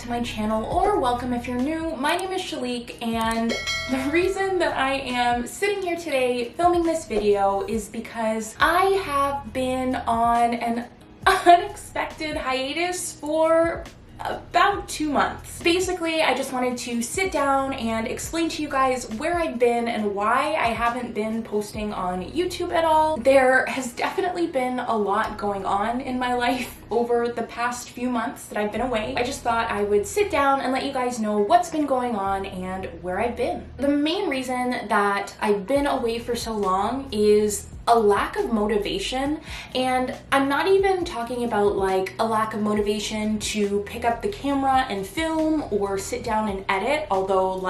to my channel, or welcome if you're new. My name is Shalik, and the reason that I am sitting here today filming this video is because I have been on an unexpected hiatus for about 2 months. Basically, I just wanted to sit down and explain to you guys where I've been and why I haven't been posting on YouTube at all. There has definitely been a lot going on in my life over the past few months that I've been away. I just thought I would sit down and let you guys know what's been going on and where I've been. The main reason that I've been away for so long is a lack of motivation, and I'm not even talking about like a lack of motivation to pick up the camera and film or sit down and edit, although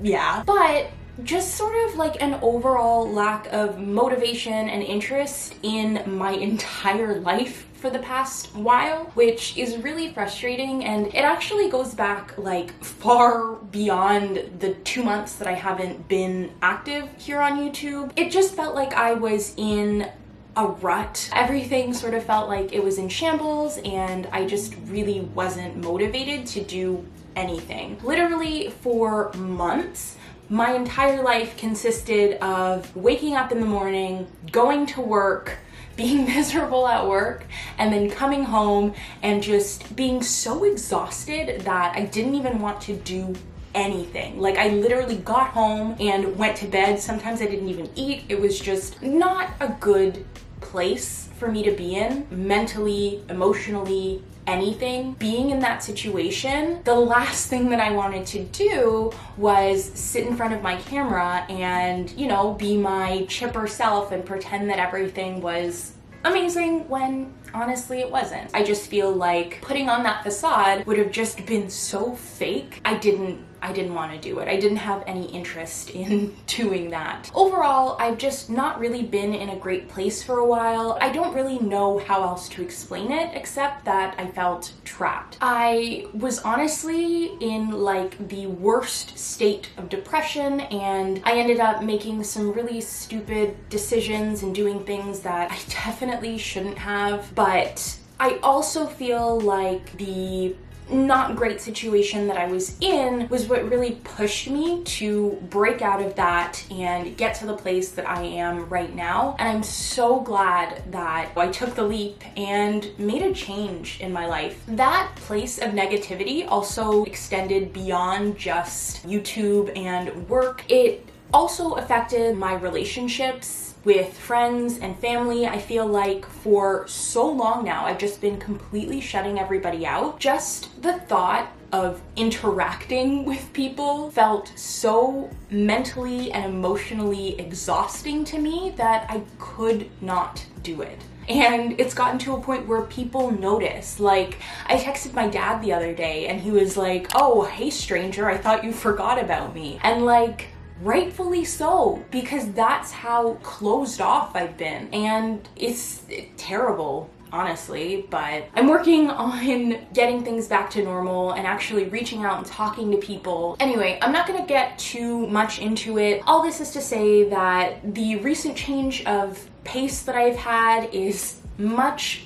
yeah, but just sort of like an overall lack of motivation and interest in my entire life for the past while, which is really frustrating, and it actually goes back like far beyond the 2 months that I haven't been active here on YouTube. It just felt like I was in a rut. Everything sort of felt like it was in shambles, and I just really wasn't motivated to do anything. Literally for months, my entire life consisted of waking up in the morning, going to work, being miserable at work, and then coming home and just being so exhausted that I didn't even want to do anything. Like, I literally got home and went to bed. Sometimes I didn't even eat. It was just not a good place for me to be in, mentally, emotionally, anything. Being in that situation, the last thing that I wanted to do was sit in front of my camera and, you know, be my chipper self and pretend that everything was amazing when honestly it wasn't. I just feel like putting on that facade would have just been so fake. I didn't want to do it. I didn't have any interest in doing that. Overall, I've just not really been in a great place for a while. I don't really know how else to explain it except that I felt trapped. I was honestly in like the worst state of depression, and I ended up making some really stupid decisions and doing things that I definitely shouldn't have. But I also feel like the not great situation that I was in was what really pushed me to break out of that and get to the place that I am right now. And I'm so glad that I took the leap and made a change in my life. That place of negativity also extended beyond just YouTube and work. It also affected my relationships with friends and family. I feel like for so long now, I've just been completely shutting everybody out. Just the thought of interacting with people felt so mentally and emotionally exhausting to me that I could not do it. And it's gotten to a point where people notice. Like, I texted my dad the other day and he was like, "Oh, hey stranger, I thought you forgot about me." And like, rightfully so, because that's how closed off I've been. And it's terrible, honestly, but I'm working on getting things back to normal and actually reaching out and talking to people. Anyway, I'm not gonna get too much into it. All this is to say that the recent change of pace that I've had is much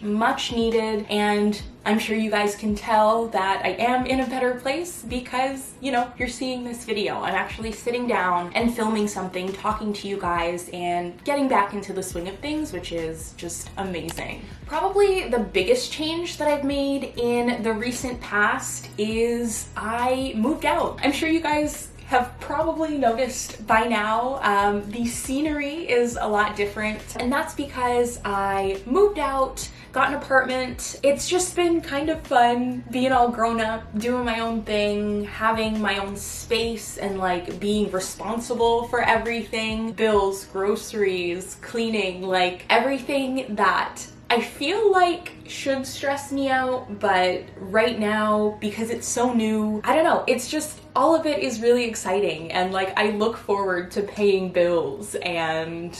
needed, and I'm sure you guys can tell that I am in a better place because, you know, you're seeing this video. I'm actually sitting down and filming something, talking to you guys, and getting back into the swing of things, which is just amazing. Probably the biggest change that I've made in the recent past is I moved out. I'm sure you guys have probably noticed by now, the scenery is a lot different, and that's because I moved out, got an apartment. It's just been kind of fun being all grown up, doing my own thing, having my own space, and like being responsible for everything. Bills, groceries, cleaning, like everything that I feel like should stress me out, but right now, because it's so new, I don't know, it's just, all of it is really exciting, and like I look forward to paying bills and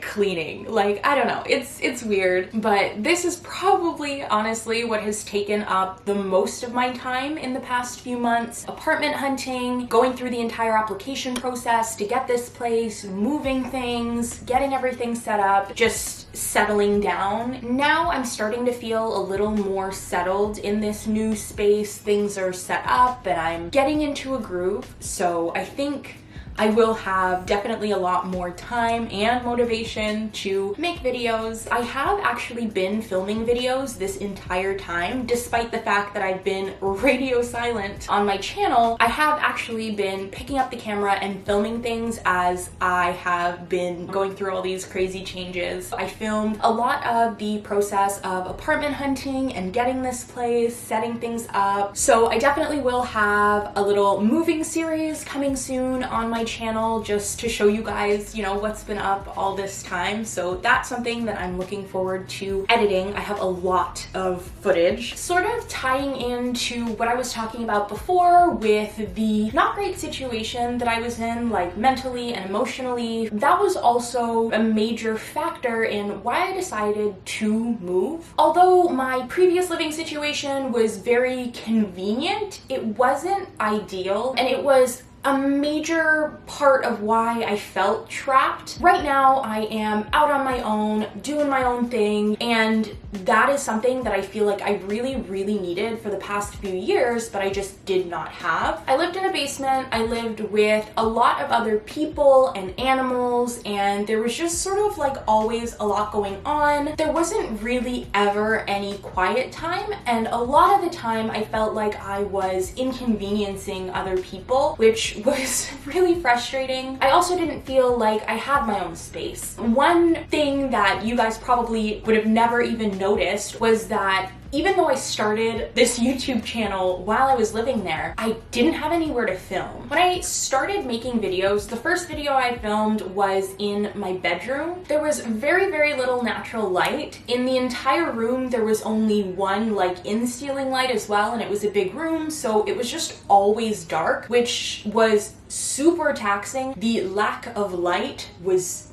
cleaning. Like, I don't know, it's weird, but this is probably honestly what has taken up the most of my time in the past few months. Apartment hunting, going through the entire application process to get this place, moving things, getting everything set up, just settling down. Now I'm starting to feel a little more settled in this new space. Things are set up and I'm getting into a groove, so I think I will have definitely a lot more time and motivation to make videos. I have actually been filming videos this entire time, despite the fact that I've been radio silent on my channel. I have actually been picking up the camera and filming things as I have been going through all these crazy changes. I filmed a lot of the process of apartment hunting and getting this place, setting things up. So I definitely will have a little moving series coming soon on my channel just to show you guys, you know, what's been up all this time. So that's something that I'm looking forward to editing. I have a lot of footage. Sort of tying into what I was talking about before with the not great situation that I was in, like mentally and emotionally. That was also a major factor in why I decided to move. Although my previous living situation was very convenient, it wasn't ideal, and it was a major part of why I felt trapped. Right now, I am out on my own, doing my own thing, and that is something that I feel like I really, really needed for the past few years, but I just did not have. I lived in a basement, I lived with a lot of other people and animals, and there was just sort of like always a lot going on. There wasn't really ever any quiet time, and a lot of the time I felt like I was inconveniencing other people, which was really frustrating. I also didn't feel like I had my own space. One thing that you guys probably would have never even noticed was that even though I started this YouTube channel while I was living there, I didn't have anywhere to film. When I started making videos, the first video I filmed was in my bedroom. There was very, very little natural light. In the entire room, there was only one like in-ceiling light as well, and it was a big room, so it was just always dark, which was super taxing. The lack of light was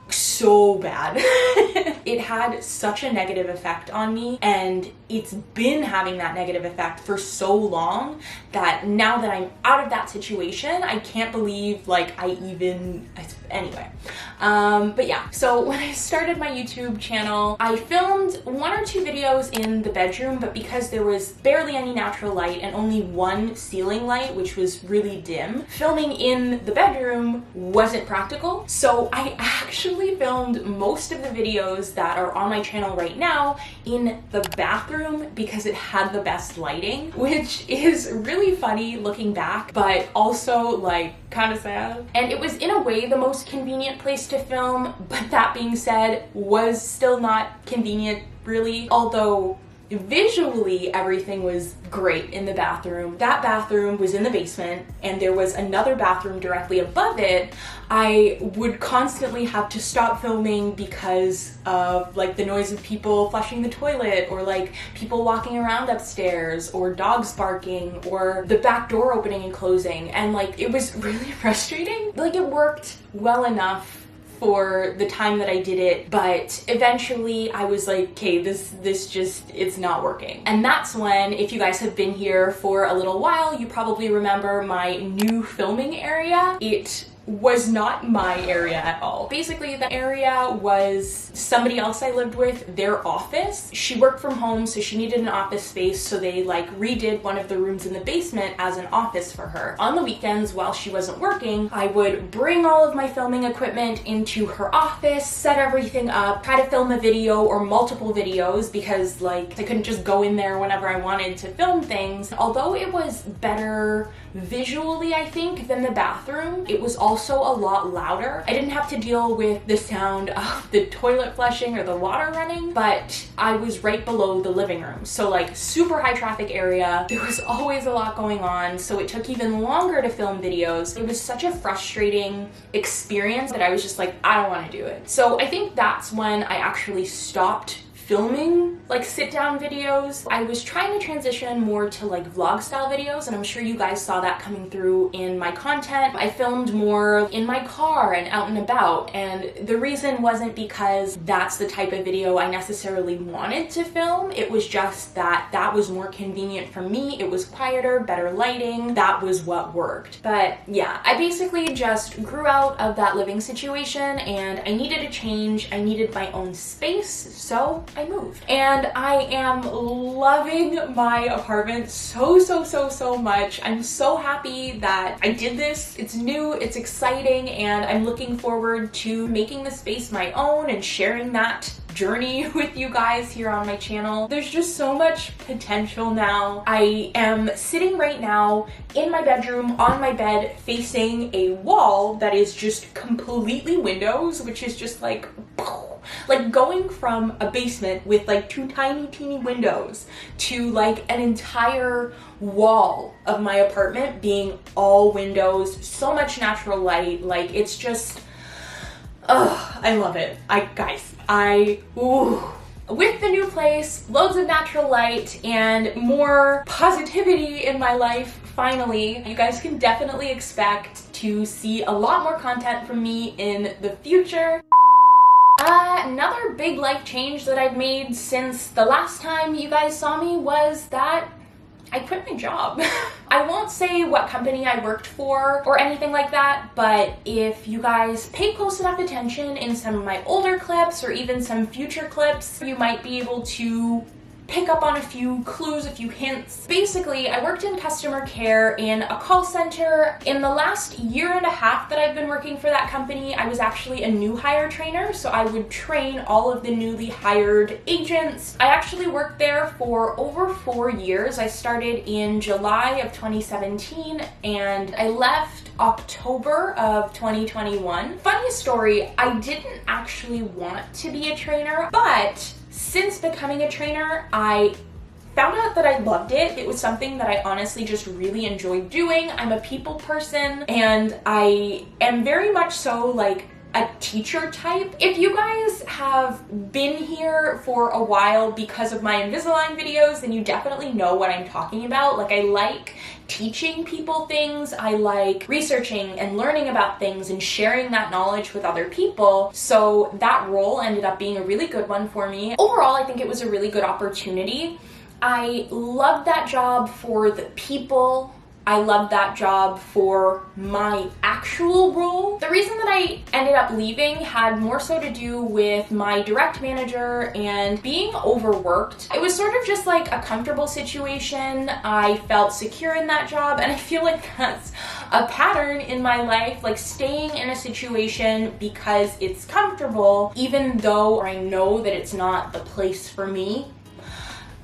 so bad. It had such a negative effect on me, and it's been having that negative effect for so long that now that I'm out of that situation, I can't believe like anyway. But yeah, so when I started my YouTube channel, I filmed 1 or 2 videos in the bedroom, but because there was barely any natural light and only one ceiling light, which was really dim, filming in the bedroom wasn't practical. So I actually filmed most of the videos that are on my channel right now in the bathroom because it had the best lighting, which is really funny looking back, but also like kind of sad. And it was in a way the most convenient place to film, but that being said, was still not convenient really, although visually everything was great in the bathroom. That bathroom was in the basement, and there was another bathroom directly above it. I would constantly have to stop filming because of like the noise of people flushing the toilet, or like people walking around upstairs, or dogs barking, or the back door opening and closing, and like it was really frustrating. Like it worked well enough for the time that I did it, but eventually I was like, okay, this just, it's not working. And that's when, if you guys have been here for a little while, you probably remember my new filming area. It was not my area at all. Basically, the area was somebody else I lived with, their office. She worked from home, so she needed an office space, so they like redid one of the rooms in the basement as an office for her. On the weekends, while she wasn't working, I would bring all of my filming equipment into her office, set everything up, try to film a video or multiple videos, because like I couldn't just go in there whenever I wanted to film things. Although it was better visually, I think, than the bathroom, it was also a lot louder. I didn't have to deal with the sound of the toilet flushing or the water running, but I was right below the living room, so like super high traffic area. There was always a lot going on, so it took even longer to film videos. It was such a frustrating experience that I was just like, I don't want to do it. So I think that's when I actually stopped filming like sit down videos. I was trying to transition more to like vlog style videos, and I'm sure you guys saw that coming through in my content. I filmed more in my car and out and about, and the reason wasn't because that's the type of video I necessarily wanted to film. It was just that that was more convenient for me. It was quieter, better lighting. That was what worked. But yeah, I basically just grew out of that living situation and I needed a change. I needed my own space, so I moved. And I am loving my apartment so much. I'm so happy that I did this. It's new, it's exciting, and I'm looking forward to making the space my own and sharing that journey with you guys here on my channel. There's just so much potential now. I am sitting right now in my bedroom on my bed facing a wall that is just completely windows, which is just like going from a basement with like two tiny teeny windows to like an entire wall of my apartment being all windows, so much natural light. Like, it's just, I love it. With the new place, loads of natural light, and more positivity in my life, finally, you guys can definitely expect to see a lot more content from me in the future. Another big life change that I've made since the last time you guys saw me was that I quit my job. I won't say what company I worked for or anything like that, but if you guys pay close enough attention in some of my older clips or even some future clips, you might be able to pick up on a few clues, a few hints. Basically, I worked in customer care in a call center. In the last year and a half that I've been working for that company, I was actually a new hire trainer, so I would train all of the newly hired agents. I actually worked there for over 4 years. I started in July of 2017 and I left October of 2021. Funny story, I didn't actually want to be a trainer, but since becoming a trainer, I found out that I loved it. It was something that I honestly just really enjoyed doing. I'm a people person, and I am very much so like a teacher type. If you guys have been here for a while because of my Invisalign videos, then you definitely know what I'm talking about. Like, I like teaching people things. I like researching and learning about things and sharing that knowledge with other people. So that role ended up being a really good one for me. Overall, I think it was a really good opportunity. I loved that job for the people. I loved that job for my actual role. The reason that I ended up leaving had more so to do with my direct manager and being overworked. It was sort of just like a comfortable situation. I felt secure in that job, and I feel like that's a pattern in my life, like staying in a situation because it's comfortable, even though I know that it's not the place for me.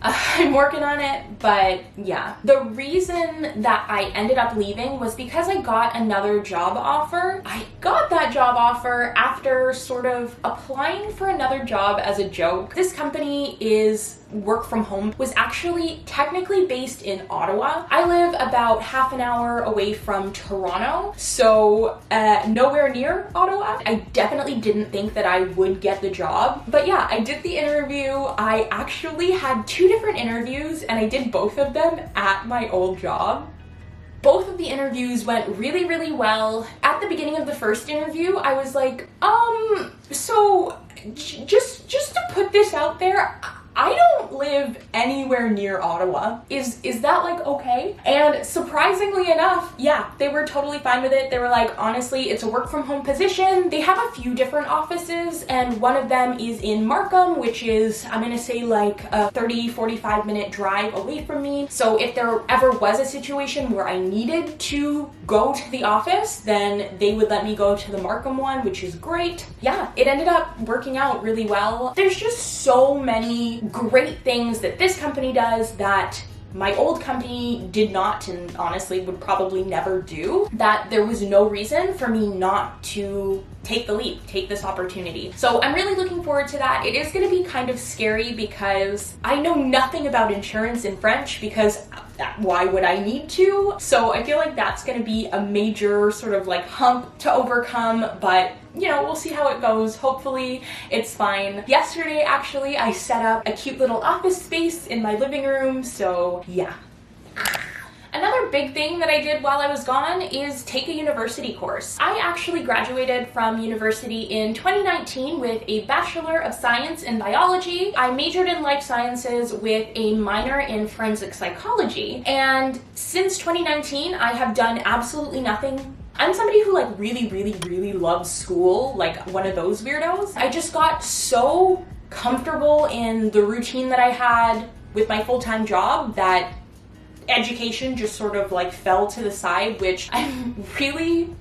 I'm working on it, but yeah. The reason that I ended up leaving was because I got another job offer. I got that job offer after sort of applying for another job as a joke. This company is work from home, was actually technically based in Ottawa. I live about half an hour away from Toronto, so nowhere near Ottawa. I definitely didn't think that I would get the job, but yeah, I did the interview. I actually had 2 different interviews, and I did both of them at my old job. Both of the interviews went really well. At the beginning of the first interview, I was like, so just to put this out there, I don't live anywhere near Ottawa. Is that like okay? And surprisingly enough, yeah, they were totally fine with it. They were like, honestly, it's a work from home position. They have a few different offices, and one of them is in Markham, which is, I'm gonna say like a 30-45 minute drive away from me. So if there ever was a situation where I needed to go to the office, then they would let me go to the Markham one, which is great. Yeah, it ended up working out really well. There's just so many great things that this company does that my old company did not, and honestly would probably never do, that there was no reason for me not to take the leap, take this opportunity. So I'm really looking forward to that. It is going to be kind of scary because I know nothing about insurance in French, because why would I need to? So I feel like that's gonna be a major sort of like hump to overcome, but you know, we'll see how it goes. Hopefully it's fine. Yesterday, actually, I set up a cute little office space in my living room, so yeah. Another big thing that I did while I was gone is take a university course. I actually graduated from university in 2019 with a Bachelor of Science in Biology. I majored in life sciences with a minor in forensic psychology. And since 2019, I have done absolutely nothing. I'm somebody who like really loves school, like one of those weirdos. I just got so comfortable in the routine that I had with my full-time job that education just sort of like fell to the side, which I'm really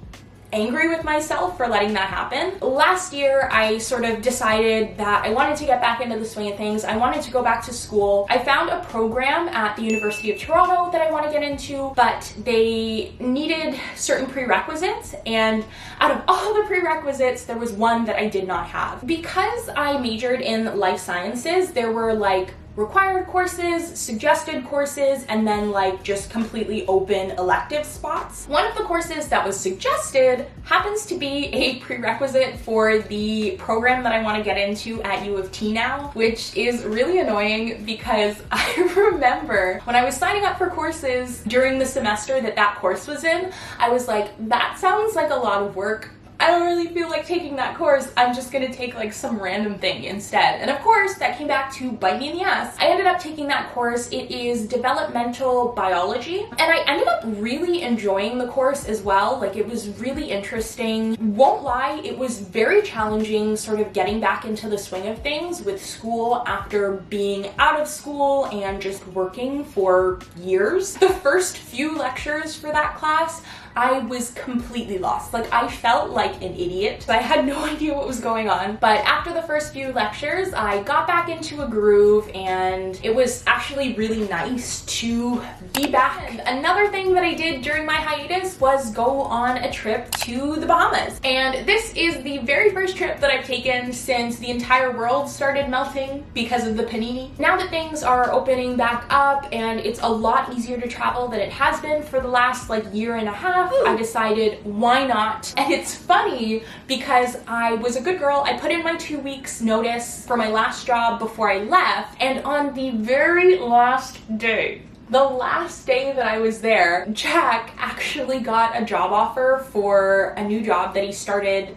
angry with myself for letting that happen. Last year, I sort of decided that I wanted to get back into the swing of things. I wanted to go back to school. I found a program at the University of Toronto that I want to get into, but they needed certain prerequisites, and out of all the prerequisites, there was one that I did not have. Because I majored in life sciences, there were like required courses, suggested courses, and then like just completely open elective spots. One of the courses that was suggested happens to be a prerequisite for the program that I want to get into at U of T now, which is really annoying because I remember when I was signing up for courses during the semester that course was in, I was like, that sounds like a lot of work. I don't really feel like taking that course. I'm just gonna take like some random thing instead. And of course, that came back to bite me in the ass. I ended up taking that course. It is developmental biology. And I ended up really enjoying the course as well. Like it was really interesting. Won't lie, it was very challenging sort of getting back into the swing of things with school after being out of school and just working for years. The first few lectures for that class, I was completely lost. Like I felt like an idiot. I had no idea what was going on. But after the first few lectures, I got back into a groove and it was actually really nice to be back. Another thing that I did during my hiatus was go on a trip to the Bahamas. And this is the very first trip that I've taken since the entire world started melting because of the panini. Now that things are opening back up and it's a lot easier to travel than it has been for the last like year and a half, I decided why not. And it's funny because I was a good girl. I put in my 2 weeks notice for my last job before I left, and on the very last day, the last day that I was there, Jack actually got a job offer for a new job that he started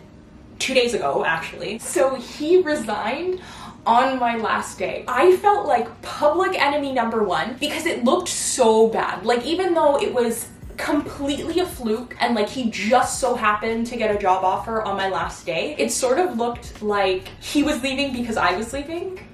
2 days ago actually. So he resigned on my last day. I felt like public enemy number one because it looked so bad. Like even though it was completely a fluke and like he just so happened to get a job offer on my last day, it sort of looked like he was leaving because I was leaving.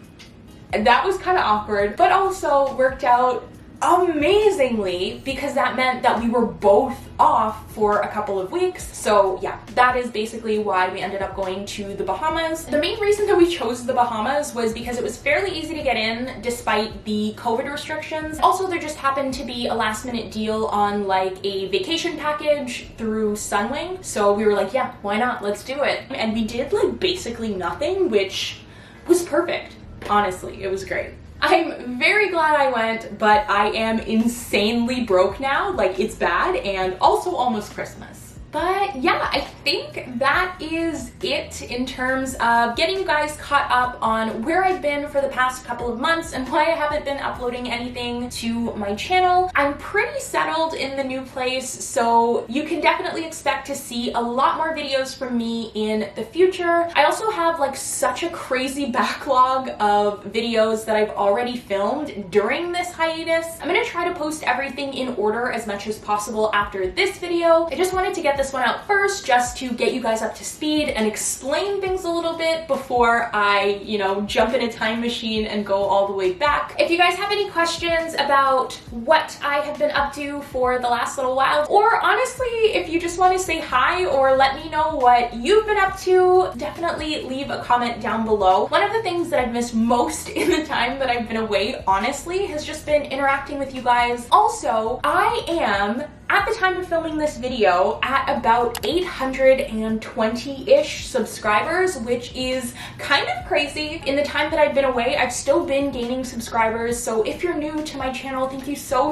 And that was kind of awkward, but also worked out amazingly because that meant that we were both off for a couple of weeks. So yeah, that is basically why we ended up going to the Bahamas. The main reason that we chose the Bahamas was because it was fairly easy to get in despite the COVID restrictions. Also, there just happened to be a last minute deal on like a vacation package through Sunwing. So we were like, yeah, why not? Let's do it. And we did like basically nothing, which was perfect. Honestly, it was great. I'm very glad I went, but I am insanely broke now. Like, it's bad, and also almost Christmas. But yeah, I think that is it in terms of getting you guys caught up on where I've been for the past couple of months and why I haven't been uploading anything to my channel. I'm pretty settled in the new place, so you can definitely expect to see a lot more videos from me in the future. I also have like such a crazy backlog of videos that I've already filmed during this hiatus. I'm gonna try to post everything in order as much as possible after this video. I just wanted to get this one out first just to get you guys up to speed and explain things a little bit before I, jump in a time machine and go all the way back. If you guys have any questions about what I have been up to for the last little while, or honestly, if you just want to say hi or let me know what you've been up to, definitely leave a comment down below. One of the things that I've missed most in the time that I've been away, honestly, has just been interacting with you guys. Also, I am at the time of filming this video at about 820-ish subscribers, which is kind of crazy. In the time that I've been away, I've still been gaining subscribers, so if you're new to my channel, thank you so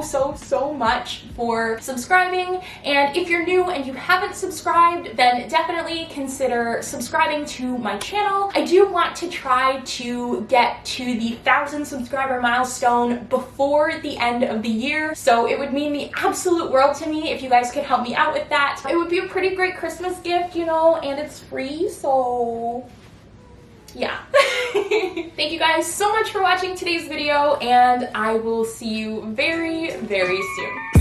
much for subscribing. And if you're new and you haven't subscribed, then definitely consider subscribing to my channel. I do want to try to get to the 1,000 subscriber milestone before the end of the year, so it would mean the absolute world to me if you guys could help me out with that. It would be a pretty great Christmas gift, you know, and it's free, so yeah. Thank you guys so much for watching today's video, and I will see you very soon.